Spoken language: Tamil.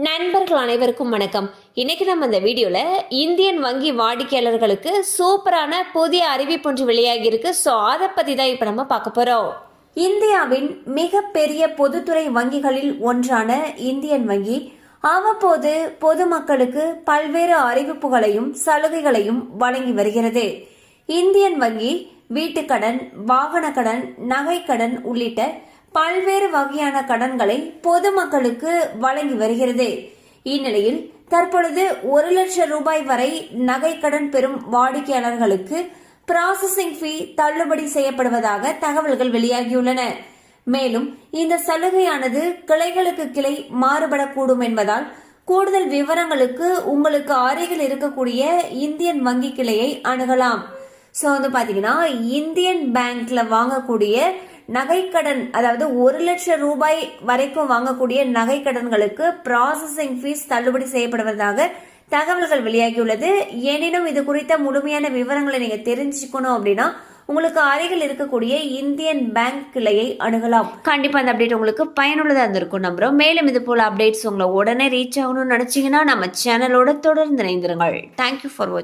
நண்பர்கள் அனைவருக்கும் வணக்கம். இன்னைக்கு நம்ம இந்த வீடியோல இந்தியன் வங்கி வாடிக்கையாளர்களுக்கு சூப்பரான புதிய அறிவிப்பு ஒன்று வெளியாகி இருக்கு. ஸோ அதை பத்தி தான் இப்ப நம்ம பார்க்க போறோம். இந்தியாவின் மிகப்பெரிய பொதுத்துறை வங்கிகளில் ஒன்றான இந்தியன் வங்கி அவ்வப்போது பொதுமக்களுக்கு பல்வேறு அறிவிப்புகளையும் சலுகைகளையும் வழங்கி வருகிறது. இந்தியன் வங்கி வீட்டுக்கடன், வாகன கடன், நகைக்கடன் உள்ளிட்ட பல்வேறு வகையான கடன்களை பொதுமக்களுக்கு வழங்கி வருகிறது. இந்நிலையில் தற்பொழுது 1 லட்சம் ரூபாய் வரை நகைக்கடன் பெறும் வாடிக்கையாளர்களுக்கு ப்ராசஸிங் ஃபீ தள்ளுபடி செய்யப்படுவதாக தகவல்கள் வெளியாகியுள்ளன. மேலும் இந்த சலுகையானது கிளைகளுக்கு கிளை மாறுபடக்கூடும் என்பதால் கூடுதல் விவரங்களுக்கு உங்களுக்கு அருகில் இருக்கக்கூடிய இந்தியன் வங்கி கிளையை அணுகலாம். ஸோ பாத்தீங்கன்னா இந்தியன் பேங்க்ல வாங்கக்கூடிய நகைக்கடன், அதாவது 1 லட்சம் ரூபாய் வரைக்கும் வாங்கக்கூடிய நகைக்கடன்களுக்கு ப்ராசஸிங் ஃபீஸ் தள்ளுபடி செய்யப்படுவதாக தகவல்கள் வெளியாகியுள்ளது. எனினும் இது குறித்த முழுமையான விவரங்களை நீங்க தெரிஞ்சுக்கணும் அப்படின்னா உங்களுக்கு அருகில் இருக்கக்கூடிய இந்தியன் பேங்க் கிளையை அணுகலாம். கண்டிப்பா அந்த அப்டேட் உங்களுக்கு பயனுள்ளதா இருந்திருக்கும் நம்புறோம். மேலும் இது போல அப்டேட்ஸ் உங்களை உடனே ரீச் ஆகணும்னு நினைச்சீங்கன்னா நம்ம சேனலோட தொடர்ந்து இணைந்திருங்கள். தேங்க்யூ ஃபார் வாட்சிங்.